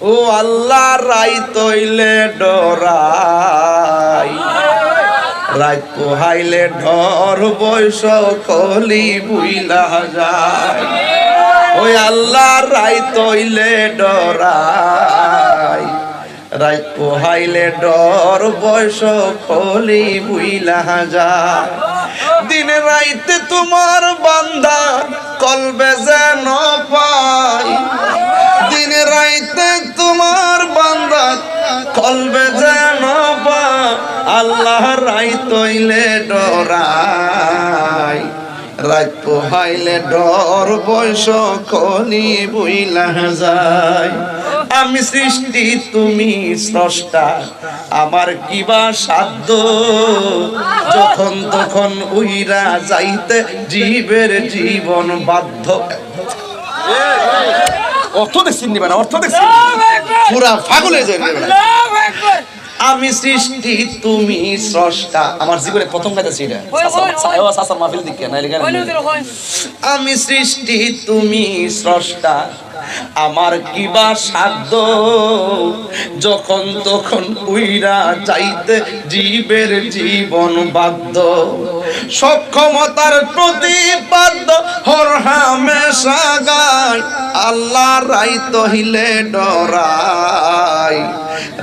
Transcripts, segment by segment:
ও আল্লাহ রাইত হইলে ডরাই, রাত পোহাইলে ডর বয়স কলি বুইলা যায়। ওই আল্লাহ রাইত হইলে ডরাই, রাত পোহাইলে ডর বয়স কলি বুইলা যায়। দিন রাইতে তোমার বান্দা কলবে যেন পাই, দিন রাইতে তোমার বান্দা কলবে যেন পাই। আল্লাহ রাইত হইলে ডরাই, রাত পোহাইলে ডর বয়স কলি বুইলা যায়। আমি সৃষ্টি তুমি স্রষ্টা, আমার কিবা সাধ্য, যখন তখন উইরা যাইতে জীবের জীবন বাধ্য। অর্থ দেখছেন নিবেন, অর্থ দেখছেন পুরা পাগল হয়ে যায়। আমি সৃষ্টি তুমি স্রষ্টা, আমার জীবনে প্রথম কথা ছিল মাহফিল দিকে না। আমি সৃষ্টি তুমি স্রষ্টা, আমার কিবা সাধ্য, যখন তখন উইরা যাইতে জীবের জীবন বাধ্য। সক্ষমতার প্রতিপাদ্য হর হামেশা গায়, আল্লাহ রাইত হইলে ডরাই,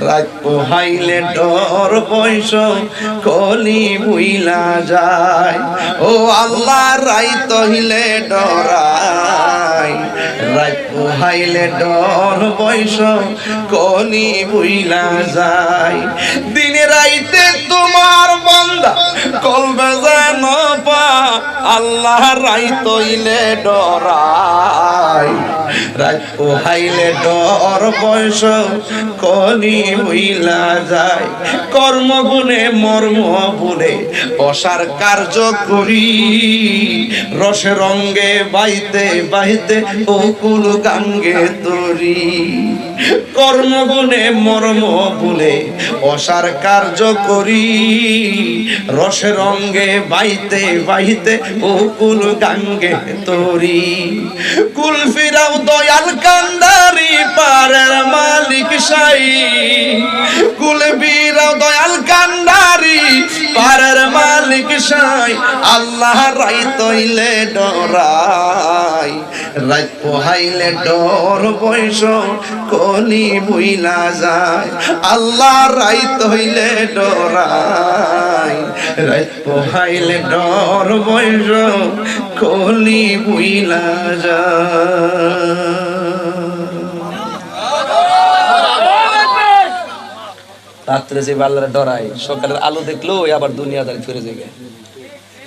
রাত পোহাইলে ডর বয়স কলি বুইলা যায়। ও আল্লাহ রাইত হইলে ডরাই, রাত পোহাইলে ডর বয়স কলি বুইলা যায়। দিন রাইতে তোমার বান্দা কলবে যেন পা, আল্লাহ রাইত হইলে ডরাই, রাত পোহাইলে ডর বয়স কলি বুইলা যায়। কর্মগুণে মর্ম ভুলে অসার কার্য করি, রসে রঙ্গে বাইতে বাইতে অকুল গাঙ্গে তরি। কর্মগুণে মর্ম ভুলে অসার কার্য করি, রসে রঙ্গে বাইতে বাইতে অকুল গাঙ্গে তরি। কুল ফিরাও দয়াল কান্দারি পারের মালিক সাই, কুল ফিরাও দয়াল কান্দারি পারের মালিক সাই। আল্লাহ রাইত হইলে ডরাই, রাত পোহাইলে ডর বয়স কলি বুইলা যায়। আল্লাহ রাইত হইলে ডরাই, রাত পোহাইলে ডর বয়স কলি বুইলা যায়। রাত্রে যে আল্লাহর ডরাই, সকালের আলো দেখলো আবার দুনিয়াদারি ফিরে যায়।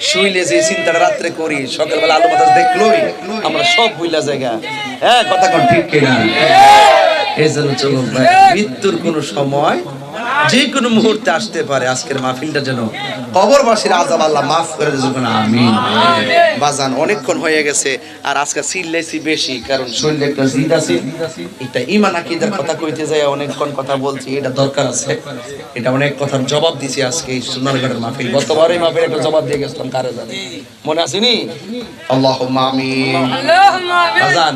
শুইলে যে চিন্তাটা রাত্রে করি, সকালবেলা আলো বাতাস দেখলোই আমরা সব ভুইলা জায়গা। হ্যাঁ, কথা কোন ঠিক কিনা? এই জন্য চলুন ভাই, মৃত্যুর কোন সময় যে কোনো মুহূর্তে আসতে পারে। আজকের মাহফিলটা যেন কবরবাসীর আযাব আল্লাহ মাফ করে দেন, আমিন। বাজান অনেকক্ষণ হয়ে গেছে, আর আজকে চিল্লাইছি বেশি, কারণ শরীরে একটা জিদ আছে। এটা ঈমান আকীদার কথা কইতে যায় অনেকক্ষণ কথা বলছি, এটা দরকার আছে। এটা অনেক কথার জবাব দিছি আজকে এই সোনারগড়ের মাহফিল। গতবারে মাহফিল একটা জবাব দিয়ে গেছিলাম, কারে জানে মনে আসেনি? আল্লাহুম্মা আমিন। বাজান